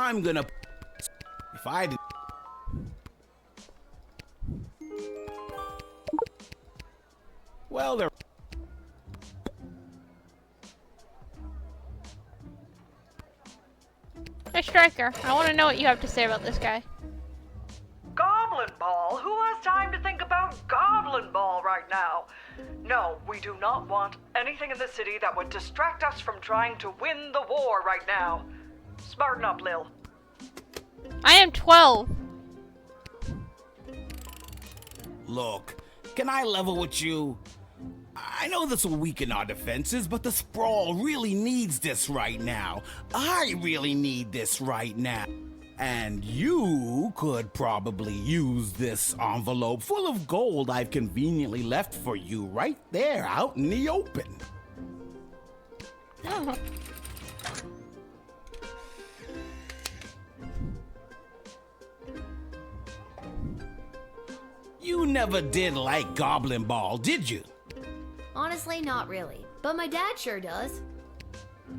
I'm gonna... If I did... Well, there... Hey, Striker, I want to know what you have to say about this guy. Goblin Ball? Who has time to think about Goblin Ball right now? No, we do not want anything in the city that would distract us from trying to win the war right now. Smarten up, Lil. I am 12. Look, can I level with you? I know this will weaken our defenses, but the Sprawl really needs this right now. I really need this right now. And you could probably use this envelope full of gold I've conveniently left for you right there out in the open. Oh. You never did like Goblin Ball, did you? Honestly, not really. But my dad sure does.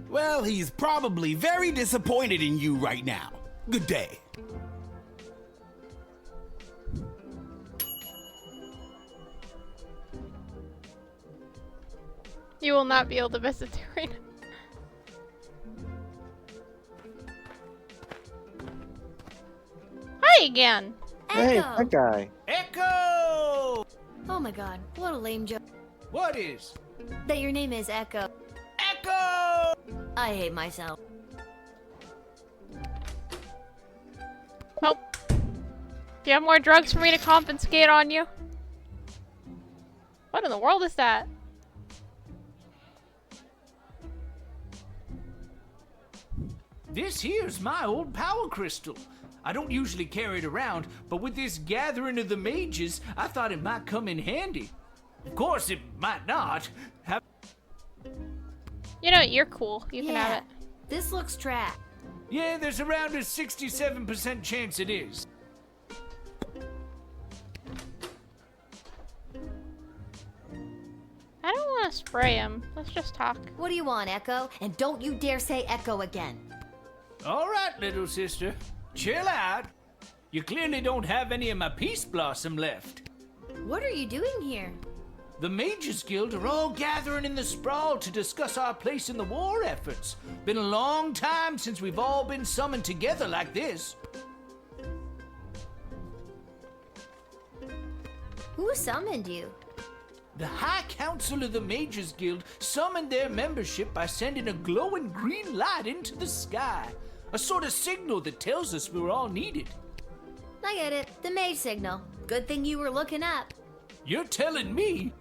Well, he's probably very disappointed in you right now. Good day. You will not be able to visit the arena. Hi again. Hey, Echo! that guy. Echo! Oh my god, what a lame joke. What is? That your name is Echo. Echo! I hate myself. Oh. Do you have more drugs for me to confiscate on you? What in the world is that? This here's my old power crystal. I don't usually carry it around, but with this gathering of the mages, I thought it might come in handy. Of course, it might not. You know, you're cool. You can have it. This looks trash. Yeah, there's around a 67% chance it is. I don't want to spray him. Let's just talk. What do you want, Echo? And don't you dare say Echo again. All right, little sister. Chill out. You clearly don't have any of my peace blossom left. What are you doing here? The Mages Guild are all gathering in the Sprawl to discuss our place in the war efforts. Been a long time since we've all been summoned together like this. Who summoned you? The High Council of the Mages Guild summoned their membership by sending a glowing green light into the sky. A sort of signal that tells us we're all needed. I get it. The mage signal. Good thing you were looking up. You're telling me?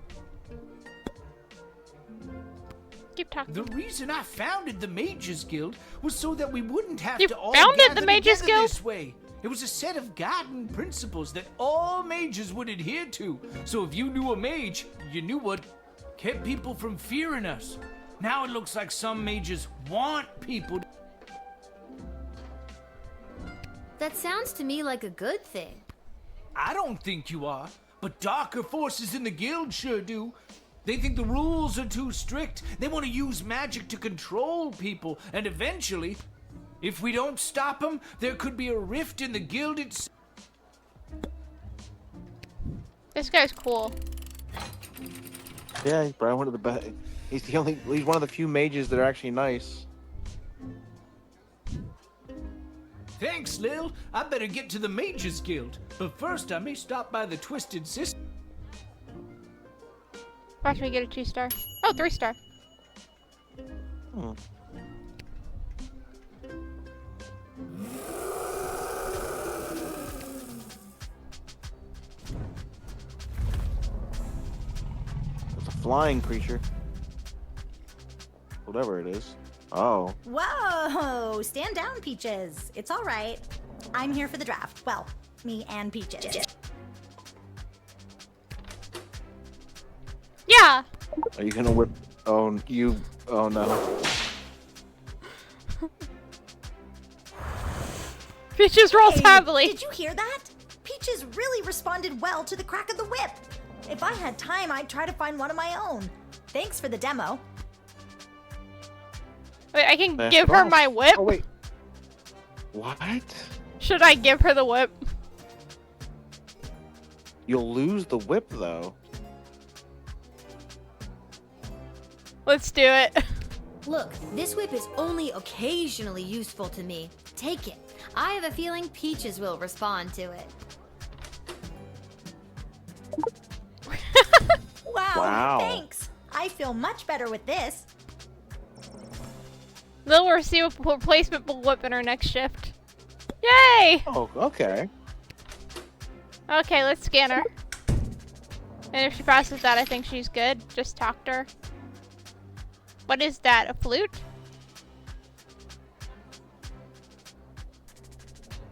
Keep talking. The reason I founded the Mages Guild was so that we wouldn't have You to all founded gather the Mages together Guild? this way. It was a set of guiding principles that all mages would adhere to. So if you knew a mage, you knew what kept people from fearing us. Now it looks like some mages want people to... That sounds to me like a good thing. I don't think you are, but darker forces in the guild sure do. They think the rules are too strict. They want to use magic to control people, and eventually, if we don't stop them, there could be a rift in the guild itself. This guy's cool. Yeah, he's probably one of the best. He's one of the few mages that are actually nice. Thanks, Lil. I better get to the Mages Guild. But first, I may stop by the Twisted Sister. Watch me get a 2-star. Oh, 3-star. Hmm. It's a flying creature. Whatever it is. Oh. Whoa! Stand down, Peaches. It's all right. I'm here for the draft. Well, me and Peaches. Yeah. Are you gonna whip? Oh, you. Oh no. Peaches rolls Hey, heavily. Did you hear that? Peaches really responded well to the crack of the whip. If I had time, I'd try to find one of my own. Thanks for the demo. Wait, I can Eh, give her oh. my whip? Oh wait. What? Should I give her the whip? You'll lose the whip, though. Let's do it. Look, this whip is only occasionally useful to me. Take it. I have a feeling Peaches will respond to it. Wow. Thanks. I feel much better with this. They'll receive a replacement whip in her next shift. Yay! Oh, okay. Okay, let's scan her. And if she passes that, I think she's good. Just talk to her. What is that? A flute?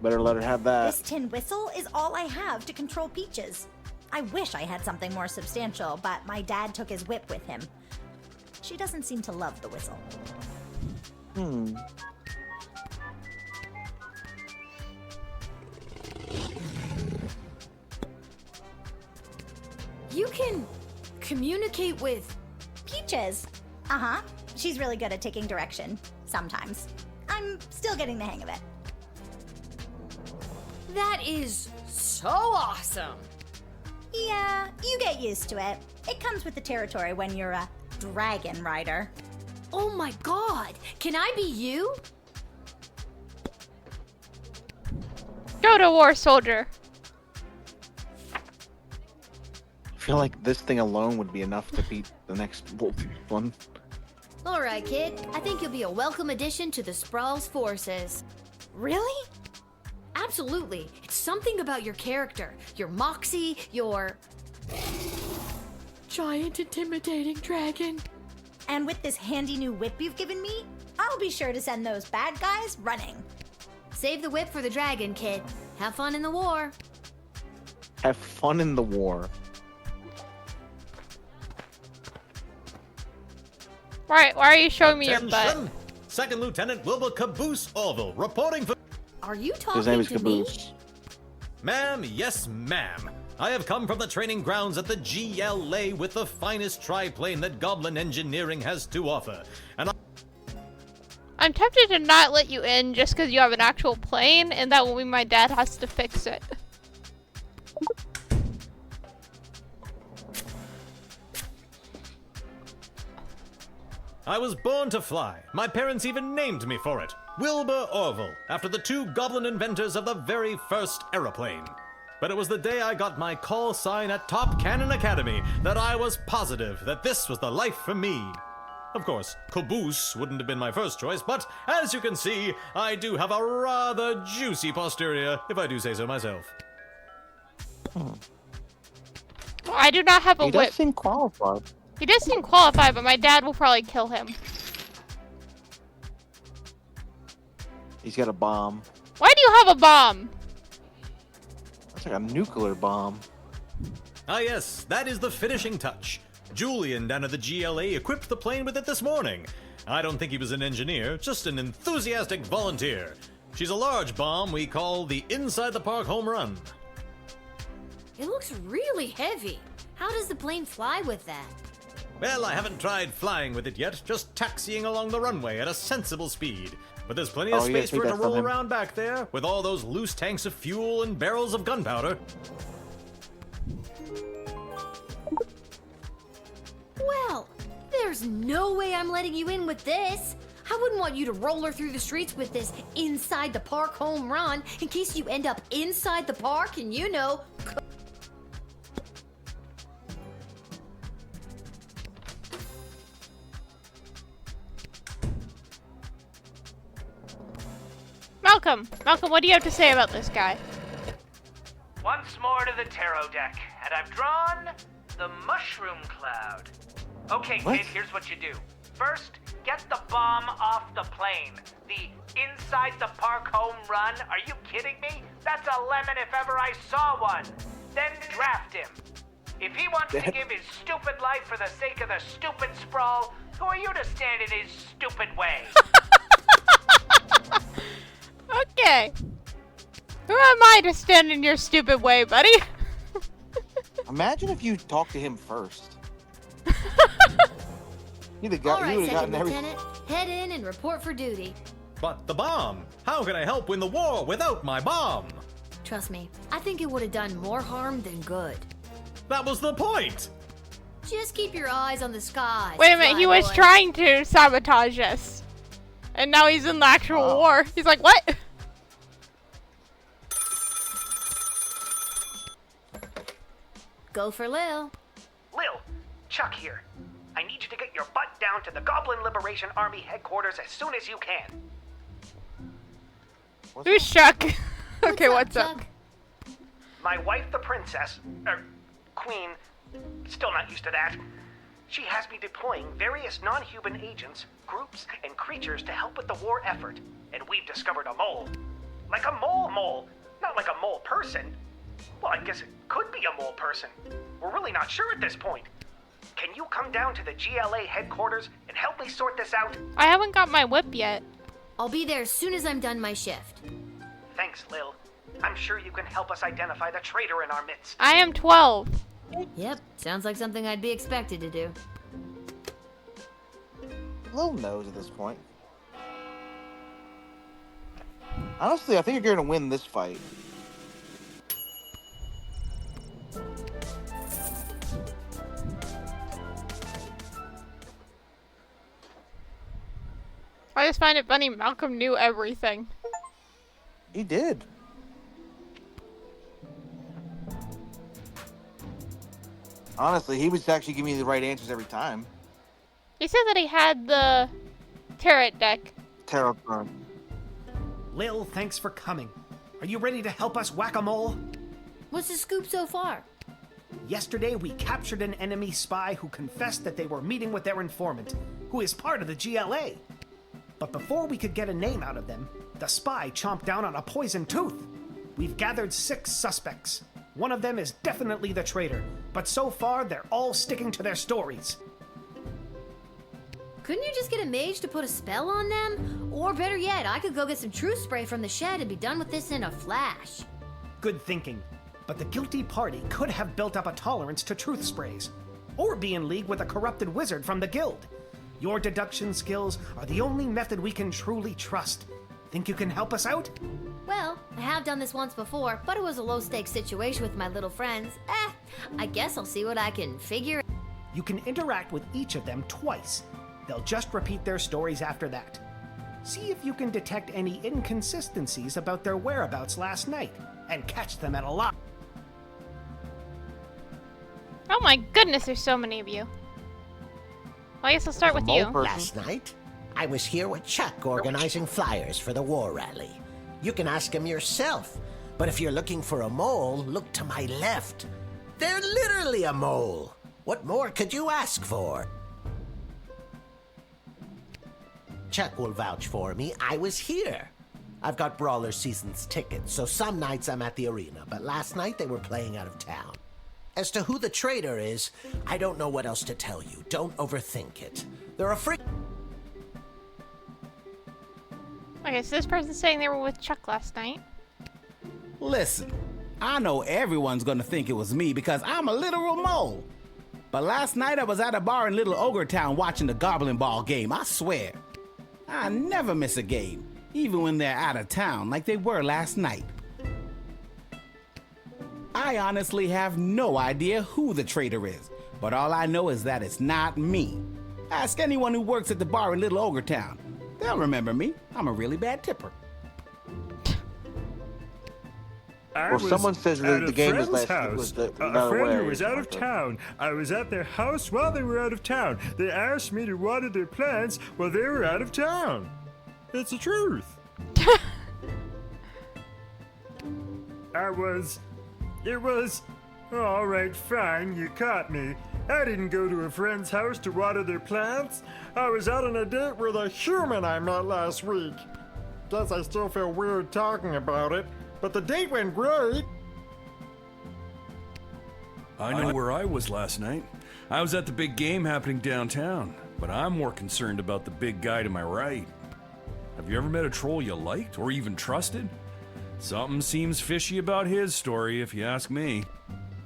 Better let her have that. This tin whistle is all I have to control Peaches. I wish I had something more substantial, but my dad took his whip with him. She doesn't seem to love the whistle. You can communicate with... Peaches. Uh-huh. She's really good at taking direction. Sometimes. I'm still getting the hang of it. That is so awesome. Yeah, you get used to it. It comes with the territory when you're a dragon rider. Oh my god, can I be you? Go to war, soldier. I feel like this thing alone would be enough to beat the next one. Alright, kid. I think you'll be a welcome addition to the Sprawl's forces. Really? Absolutely. It's something about your character, your moxie, your... giant intimidating dragon. And with this handy new whip you've given me, I'll be sure to send those bad guys running. Save the whip for the dragon, kid. Have fun in the war. Have fun in the war. Why are you showing me your butt? Attention! Second Lieutenant Wilbur Caboose Orville reporting for... Are you talking His name is to me? Caboose. Ma'am, yes ma'am. I have come from the training grounds at the GLA with the finest triplane that Goblin Engineering has to offer. And I'm tempted to not let you in just because you have an actual plane, and that will mean my dad has to fix it. I was born to fly. My parents even named me for it. Wilbur Orville, after the two Goblin inventors of the very first aeroplane. But it was the day I got my call sign at Top Cannon Academy that I was positive that this was the life for me. Of course, Caboose wouldn't have been my first choice, but as you can see, I do have a rather juicy posterior, if I do say so myself. I do not have a He whip. does seem qualified. He does seem qualified, but my dad will probably kill him. He's got a bomb. Why do you have a bomb? That's like a nuclear bomb. Ah yes, that is the finishing touch. Julian down at the GLA equipped the plane with it this morning. I don't think he was an engineer, just an enthusiastic volunteer. She's a large bomb we call the Inside the Park Home Run. It looks really heavy. How does the plane fly with that? Well, I haven't tried flying with it yet, just taxiing along the runway at a sensible speed. But there's plenty of Oh, yeah, space for it take to that from roll him. around back there, with all those loose tanks of fuel and barrels of gunpowder. Well, there's no way I'm letting you in with this. I wouldn't want you to roller through the streets with this inside the park home run in case you end up inside the park and you know... Malcolm, what do you have to say about this guy? Once more to the tarot deck, and I've drawn the mushroom cloud. Okay, What? kid, here's what you do. First, get the bomb off the plane. The inside the park home run? Are you kidding me? That's a lemon if ever I saw one. Then draft him. If he wants to give his stupid life for the sake of the stupid sprawl, who are you to stand in his stupid way? Okay. Who am I to stand in your stupid way, buddy? Imagine if you talked to him first. You'd have All got, right, you would have Second gotten everything. Lieutenant, head in and report for duty. But the bomb! How can I help win the war without my bomb? Trust me, I think it would have done more harm than good. That was the point! Just keep your eyes on the skies. Wait a minute, he was Flyboy. trying to sabotage us. And now he's in the actual war. He's like, what? Go for Lil. Lil, Chuck here. I need you to get your butt down to the Goblin Liberation Army headquarters as soon as you can. Who's Chuck? Okay, what's Chuck? up? My wife, the princess, queen, still not used to that. She has me deploying various non-human agents, groups, and creatures to help with the war effort. And we've discovered a mole. Like a mole. Not like a mole person. Well, I guess it could be a mole person. We're really not sure at this point. Can you come down to the GLA headquarters and help me sort this out? I haven't got my whip yet. I'll be there as soon as I'm done my shift. Thanks, Lil. I'm sure you can help us identify the traitor in our midst. I am 12. Yep, sounds like something I'd be expected to do. Lil knows at this point. Honestly, I think you're gonna win this fight. I just find it funny Malcolm knew everything. He did. Honestly, he was actually giving me the right answers every time. He said that he had the tarot deck. Tarot card. Lil, thanks for coming. Are you ready to help us whack-a-mole? What's the scoop so far? Yesterday, we captured an enemy spy who confessed that they were meeting with their informant, who is part of the GLA. But before we could get a name out of them, the spy chomped down on a poison tooth. We've gathered 6 suspects. One of them is definitely the traitor, but so far they're all sticking to their stories. Couldn't you just get a mage to put a spell on them? Or better yet, I could go get some truth spray from the shed and be done with this in a flash. Good thinking. But the guilty party could have built up a tolerance to truth sprays, or be in league with a corrupted wizard from the guild. Your deduction skills are the only method we can truly trust. Think you can help us out? Well, I have done this once before, but it was a low-stakes situation with my little friends. I guess I'll see what I can figure. You can interact with each of them twice. They'll just repeat their stories after that. See if you can detect any inconsistencies about their whereabouts last night, and catch them at a lie. Oh my goodness, there's so many of you. Well, I guess I'll start with you. Last night, I was here with Chuck organizing flyers for the war rally. You can ask him yourself, but if you're looking for a mole, look to my left. They're literally a mole. What more could you ask for? Chuck will vouch for me. I was here. I've got Brawler Seasons tickets, so some nights I'm at the arena, but last night they were playing out of town. As to who the traitor is, I don't know what else to tell you. Don't overthink it. They're a freak. Okay, so this person's saying they were with Chuck last night. Listen, I know everyone's gonna think it was me because I'm a literal mole. But last night I was at a bar in Little Ogre Town watching the Goblin Ball game, I swear. I never miss a game, even when they're out of town like they were last night. I honestly have no idea who the traitor is, but all I know is that it's not me. Ask anyone who works at the bar in Little Ogre Town. They'll remember me. I'm a really bad tipper. Well, someone says that the game was last house. A friend who was out of town. I was at their house while they were out of town. They asked me to water their plants while they were out of town. It's the truth. It was... All right, fine, you caught me. I didn't go to a friend's house to water their plants. I was out on a date with a human I met last week. Guess I still feel weird talking about it, but the date went great. I know where I was last night. I was at the big game happening downtown, but I'm more concerned about the big guy to my right. Have you ever met a troll you liked or even trusted? Something seems fishy about his story, if you ask me.